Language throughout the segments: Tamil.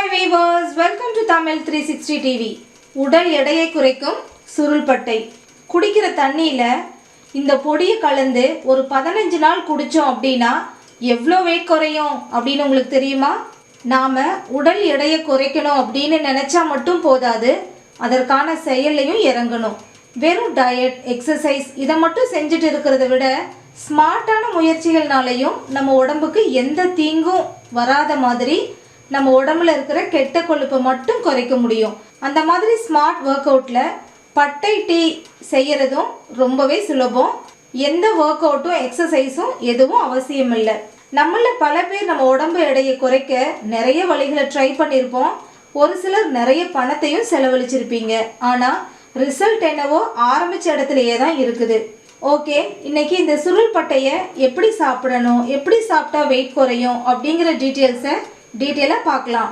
Hi viewers, welcome to TAMIL360 TV. உடல் எடையை குறைக்கும் சுருள் பட்டை. குடிக்கிற தண்ணியில இந்த பொடியை கலந்து ஒரு 15 நாள் குடிச்சோம் அப்படினா எவ்வளவு weight குறையும் அப்படினு உங்களுக்கு தெரியுமா? நாம உடல் எடையை குறைக்கணும் அப்படினு நினைச்சா மட்டும் போதாது, அதற்கான செயல்லையும் இறங்கணும். வெறும் டயட், எக்சர்சைஸ் இத மட்டும் செஞ்சிட்டு இருக்கிறத விட ஸ்மார்ட்டான முயற்சிகள்னாலயும் நம்ம உடம்புக்கு எந்த தீங்கும் வராத மாதிரி நம்ம உடம்புல இருக்கிற கெட்ட கொழுப்பை மட்டும் குறைக்க முடியும். அந்த மாதிரி ஸ்மார்ட் வொர்க் அவுட்ல பட்டை டீ செய்யறதும் ரொம்பவே சுலபம். எந்த வொர்க் அவுட்டும் எக்ஸசைஸும் எதுவும் அவசியம் இல்லை. நம்மள பல பேர் நம்ம உடம்பு எடையை குறைக்க நிறைய வழிகளை ட்ரை பண்ணியிருப்போம். ஒரு சிலர் நிறைய பணத்தையும் செலவழிச்சிருப்பீங்க. ஆனால் ரிசல்ட் என்னவோ ஆரம்பிச்ச இடத்துலையே தான் இருக்குது. ஓகே, இன்னைக்கு இந்த சுருள் பட்டையை எப்படி சாப்பிடணும், எப்படி சாப்பிட்டா வெயிட் குறையும் அப்படிங்கிற டீட்டெயிலாக பார்க்கலாம்.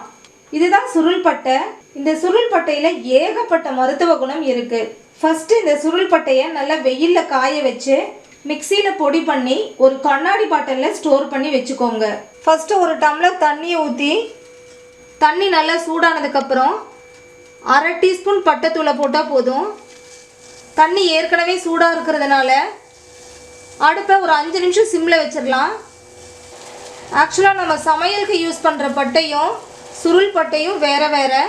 இதுதான் சுருள் பட்டை. இந்த சுருள் பட்டையில் ஏகப்பட்ட மருத்துவ குணம் இருக்குது. ஃபஸ்ட்டு இந்த சுருள் பட்டையை நல்லா வெயிலில் காய வச்சு மிக்சியில் பொடி பண்ணி ஒரு கண்ணாடி பாட்டிலில் ஸ்டோர் பண்ணி வச்சுக்கோங்க. ஃபஸ்ட்டு ஒரு டம்ளர் தண்ணியை ஊற்றி தண்ணி நல்லா சூடானதுக்கப்புறம் 1/2 டீஸ்பூன் பட்டைத்தூளை போட்டால் போதும். தண்ணி ஏற்கனவே சூடாக இருக்கிறதுனால அடுப்பை ஒரு 5 நிமிஷம் சிம்மில் வச்சிடலாம். ஆக்சுவலாக நம்ம சமையலுக்கு யூஸ் பண்ணுற பட்டையும் சுருள் பட்டையும் வேறு வேறு,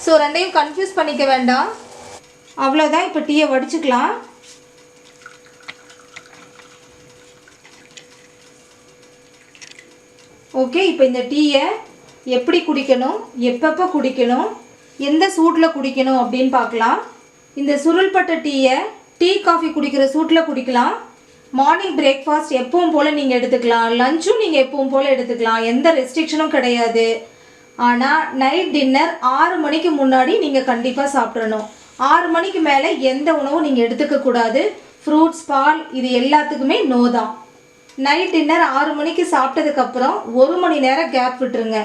ஸோ ரெண்டையும் கன்ஃபியூஸ் பண்ணிக்க வேண்டாம். அவ்வளோதான். இப்போ டீயை வடிச்சுக்கலாம். ஓகே, இப்போ இந்த டீயை எப்படி குடிக்கணும், எப்பப்போ குடிக்கணும், எந்த சூட்டில் குடிக்கணும் அப்படின்னு பார்க்கலாம். இந்த சுருள் பட்டை டீயை டீ காஃபி குடிக்கிற சூட்டில் குடிக்கலாம். மார்னிங் பிரேக்ஃபாஸ்ட் எப்பவும் போல் நீங்கள் எடுத்துக்கலாம். லஞ்சும் நீங்கள் எப்பவும் போல் எடுத்துக்கலாம். எந்த ரெஸ்ட்ரிக்ஷனும் கிடையாது. ஆனால் நைட் டின்னர் 6 மணிக்கு முன்னாடி நீங்கள் கண்டிப்பாக சாப்பிட்றணும். 6 மணிக்கு மேலே எந்த உணவும் நீங்கள் எடுத்துக்கக்கூடாது. ஃப்ரூட்ஸ், பால் இது எல்லாத்துக்குமே நோ தான். நைட் டின்னர் 6 மணிக்கு சாப்பிட்டதுக்கப்புறம் 1 மணி நேரம் கேப் விட்டுருங்க.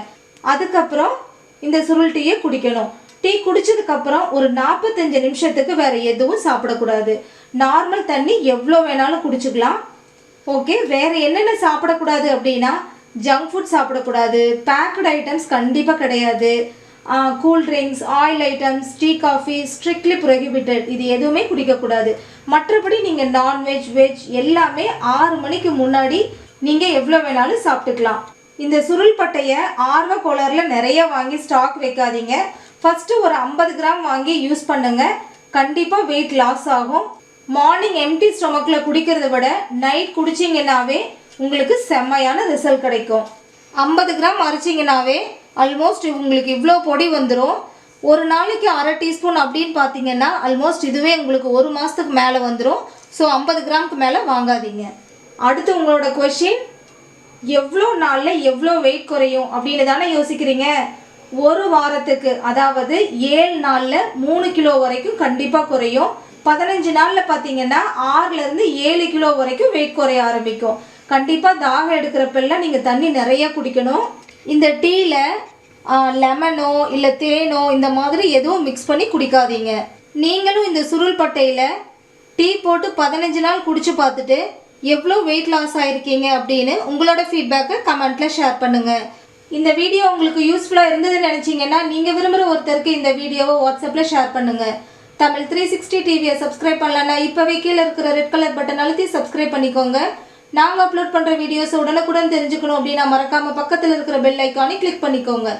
அதுக்கப்புறம் இந்த சுருள் டீயை குடிக்கணும். டீ குடிச்சதுக்கப்புறம் ஒரு 45 நிமிஷத்துக்கு வேறு எதுவும் சாப்பிடக்கூடாது. நார்மல் தண்ணி எவ்வளோ வேணாலும் குடிச்சுக்கலாம். ஓகே, வேறு என்னென்ன சாப்பிடக்கூடாது அப்படின்னா ஜங்க் ஃபுட் சாப்பிடக்கூடாது. பேக்டு ஐட்டம்ஸ் கண்டிப்பாக கிடையாது. Cool drinks, oil items, tea, coffee strictly prohibited. இது எதுவுமே குடிக்கக்கூடாது. மற்றபடி நீங்கள் நான்வெஜ், வெஜ் எல்லாமே 6 மணிக்கு முன்னாடி நீங்கள் எவ்வளோ வேணாலும் சாப்பிட்டுக்கலாம். இந்த சுருள் பட்டையை ஆர்வ கோளாறில் நிறைய வாங்கி ஸ்டாக் வைக்காதீங்க. ஃபஸ்ட்டு ஒரு 50 கிராம் வாங்கி யூஸ் பண்ணுங்கள். கண்டிப்பாக வெயிட் லாஸ் ஆகும். மார்னிங் எம்டி ஸ்டொமக்கில் குடிக்கிறத விட நைட் குடிச்சிங்கன்னாவே உங்களுக்கு செம்மையான ரிசல்ட் கிடைக்கும். 50 கிராம் அரைச்சிங்கனாவே ஆல்மோஸ்ட் உங்களுக்கு இவ்வளோ பொடி வந்துடும். ஒரு நாளைக்கு 1/2 டீஸ்பூன் அப்படின்னு பார்த்தீங்கன்னா ஆல்மோஸ்ட் இதுவே உங்களுக்கு 1 மாதத்துக்கு மேலே வந்துடும். ஸோ 50 கிராமுக்கு மேலே வாங்காதீங்க. அடுத்து உங்களோட கொஷின், எவ்வளோ நாளில் எவ்வளோ வெயிட் குறையும் அப்படின்னு தானே யோசிக்கிறீங்க. ஒரு வாரத்துக்கு, அதாவது 7 நாளில் 3 கிலோ வரைக்கும் கண்டிப்பாக குறையும். 15 நாளில் பார்த்தீங்கன்னா 6லேருந்து 7 கிலோ வரைக்கும் வெயிட் குறைய ஆரம்பிக்கும். கண்டிப்பாக தாகம் எடுக்கிறப்பெல்லாம் நீங்கள் தண்ணி நிறைய குடிக்கணும். இந்த டீயில் லெமனோ இல்லை தேனோ இந்த மாதிரி எதுவும் மிக்ஸ் பண்ணி குடிக்காதீங்க. நீங்களும் இந்த சுருள் பட்டையில் டீ போட்டு 15 நாள் குடிச்சு பார்த்துட்டு எவ்வளோ வெயிட் லாஸ் ஆகிருக்கீங்க அப்படின்னு உங்களோட ஃபீட்பேக்கை கமெண்ட்டில் ஷேர் பண்ணுங்கள். இந்த வீடியோ உங்களுக்கு யூஸ்ஃபுல்லாக இருந்ததுன்னு நினச்சிங்கன்னா நீங்கள் விரும்புகிற ஒருத்தருக்கு இந்த வீடியோவை வாட்ஸ்அப்பில் ஷேர் பண்ணுங்கள். TAMIL360 டிவியை சப்ஸ்கிரைப் பண்ணலன்னா இப்போவே கீழே இருக்கிற ரெட் கலர் பட்டன் அழுத்தி சப்ஸ்கிரைப் பண்ணிக்கோங்க. நாங்கள் அப்லோட் பண்ணுற வீடியோஸை உடனுக்குடன் தெரிஞ்சுக்கணும் அப்படின்னா மறக்காமல் பக்கத்தில் இருக்கிற பெல் ஐக்கானை கிளிக் பண்ணிக்கோங்க.